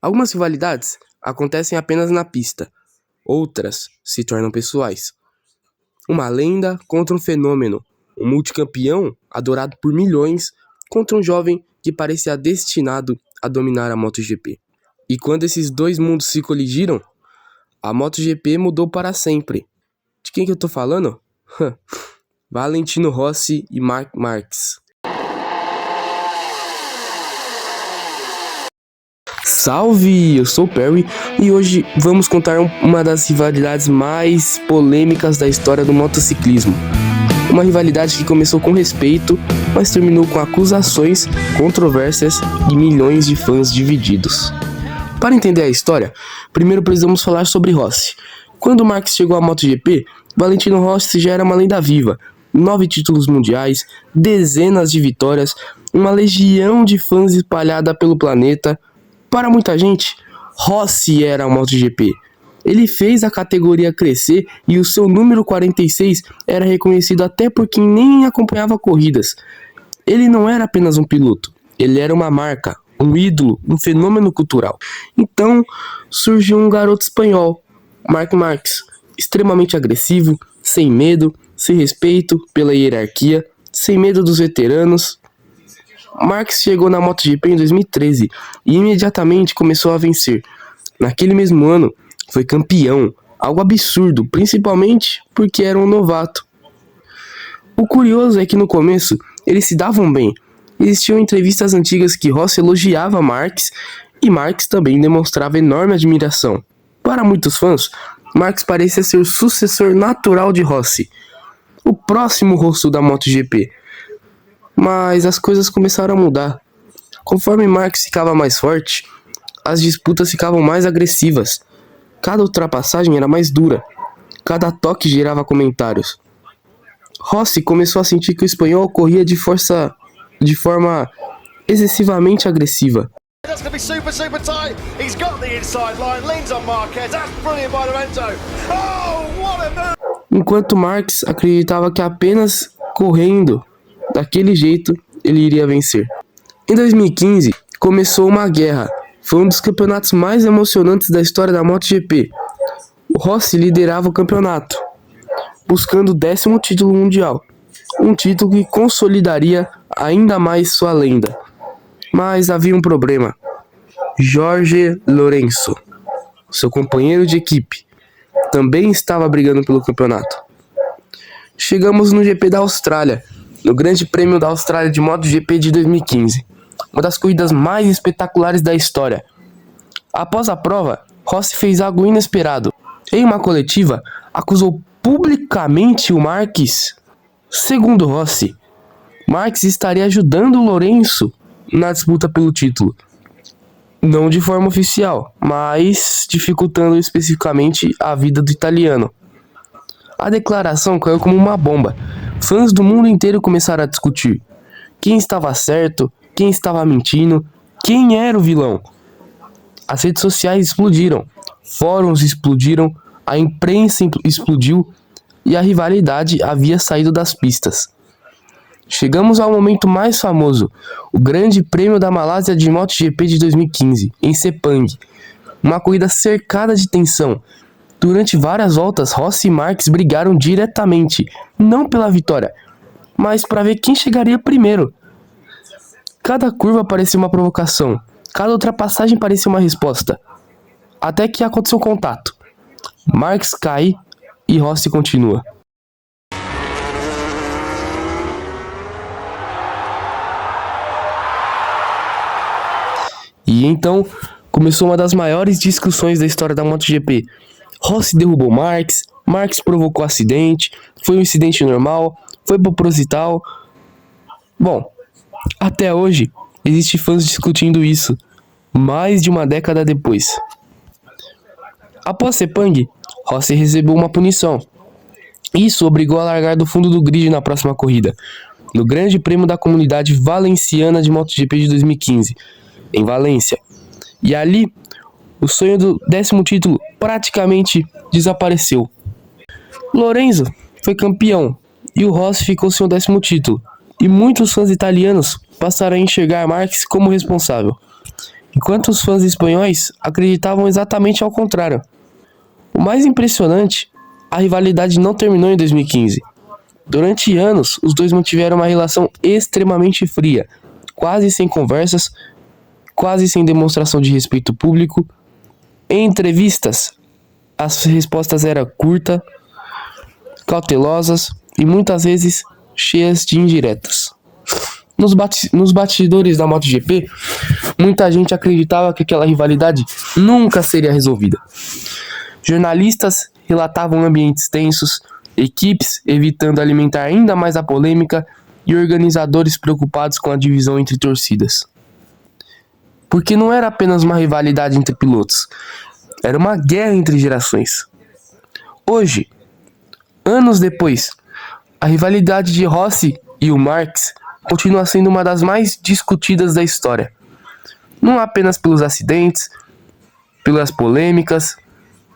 Algumas rivalidades acontecem apenas na pista, outras se tornam pessoais. Uma lenda contra um fenômeno, um multicampeão adorado por milhões contra um jovem que parecia destinado a dominar a MotoGP. E quando esses dois mundos se colidiram, a MotoGP mudou para sempre. De quem que eu tô falando? Valentino Rossi e Marc Marquez. Salve! Eu sou o Perry e hoje vamos contar uma das rivalidades mais polêmicas da história do motociclismo. Uma rivalidade que começou com respeito, mas terminou com acusações, controvérsias e milhões de fãs divididos. Para entender a história, primeiro precisamos falar sobre Rossi. Quando Marquez chegou à MotoGP, Valentino Rossi já era uma lenda viva. 9 títulos mundiais, dezenas de vitórias, uma legião de fãs espalhada pelo planeta. Para muita gente, Rossi era o MotoGP. Ele fez a categoria crescer e o seu número 46 era reconhecido até por quem nem acompanhava corridas. Ele não era apenas um piloto, ele era uma marca, um ídolo, um fenômeno cultural. Então surgiu um garoto espanhol, Marc Marquez, extremamente agressivo, sem medo, sem respeito pela hierarquia, sem medo dos veteranos. Marquez chegou na MotoGP em 2013 e imediatamente começou a vencer. Naquele mesmo ano, foi campeão, algo absurdo, principalmente porque era um novato. O curioso é que no começo, eles se davam bem. Existiam entrevistas antigas que Rossi elogiava Marquez e Marquez também demonstrava enorme admiração. Para muitos fãs, Marquez parecia ser o sucessor natural de Rossi, o próximo rosto da MotoGP. Mas as coisas começaram a mudar. Conforme Marquez ficava mais forte, as disputas ficavam mais agressivas. Cada ultrapassagem era mais dura. Cada toque gerava comentários. Rossi começou a sentir que o espanhol corria de forma excessivamente agressiva. Enquanto Marquez acreditava que apenas correndo daquele jeito, ele iria vencer. Em 2015, começou uma guerra. Foi um dos campeonatos mais emocionantes da história da MotoGP. O Rossi liderava o campeonato, buscando o 10º título mundial. Um título que consolidaria ainda mais sua lenda. Mas havia um problema. Jorge Lorenzo, seu companheiro de equipe, também estava brigando pelo campeonato. Chegamos no GP da Austrália, no Grande Prêmio da Austrália de MotoGP de 2015, uma das corridas mais espetaculares da história. Após a prova, Rossi fez algo inesperado. Em uma coletiva, acusou publicamente o Marquez. Segundo Rossi, Marquez estaria ajudando o Lorenzo na disputa pelo título. Não de forma oficial, mas dificultando especificamente a vida do italiano. A declaração caiu como uma bomba. Fãs do mundo inteiro começaram a discutir quem estava certo, quem estava mentindo, quem era o vilão. As redes sociais explodiram, fóruns explodiram, a imprensa explodiu e a rivalidade havia saído das pistas. Chegamos ao momento mais famoso, o Grande Prêmio da Malásia de MotoGP de 2015, em Sepang. Uma corrida cercada de tensão. Durante várias voltas, Rossi e Marquez brigaram diretamente, não pela vitória, mas para ver quem chegaria primeiro. Cada curva parecia uma provocação, cada ultrapassagem parecia uma resposta. Até que aconteceu o contato. Marquez cai e Rossi continua. E então começou uma das maiores discussões da história da MotoGP. Rossi derrubou Marquez, Marquez provocou acidente, foi um incidente normal, foi proposital. Bom, até hoje existem fãs discutindo isso, mais de uma década depois. Após Sepang, Rossi recebeu uma punição. Isso obrigou a largar do fundo do grid na próxima corrida, no Grande Prêmio da Comunidade Valenciana de MotoGP de 2015, em Valência. E ali, o sonho do 10º título praticamente desapareceu. Lorenzo foi campeão e o Rossi ficou sem o 10º título. E muitos fãs italianos passaram a enxergar Marquez como responsável. enquanto os fãs espanhóis acreditavam exatamente ao contrário. O mais impressionante, a rivalidade não terminou em 2015. Durante anos, os dois mantiveram uma relação extremamente fria, quase sem conversas, quase sem demonstração de respeito público. Em entrevistas, as respostas eram curtas, cautelosas e muitas vezes cheias de indiretas. Nos bastidores da MotoGP, muita gente acreditava que aquela rivalidade nunca seria resolvida. Jornalistas relatavam ambientes tensos, equipes evitando alimentar ainda mais a polêmica e organizadores preocupados com a divisão entre torcidas. Porque não era apenas uma rivalidade entre pilotos, era uma guerra entre gerações. Hoje, anos depois, a rivalidade de Rossi e o Marques continua sendo uma das mais discutidas da história. Não apenas pelos acidentes, pelas polêmicas,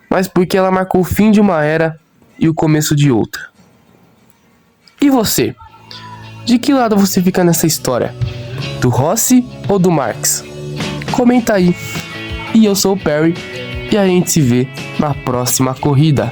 mas porque ela marcou o fim de uma era e o começo de outra. E você? De que lado você fica nessa história? Do Rossi ou do Marques? Comenta aí. E eu sou o Perry e a gente se vê na próxima corrida.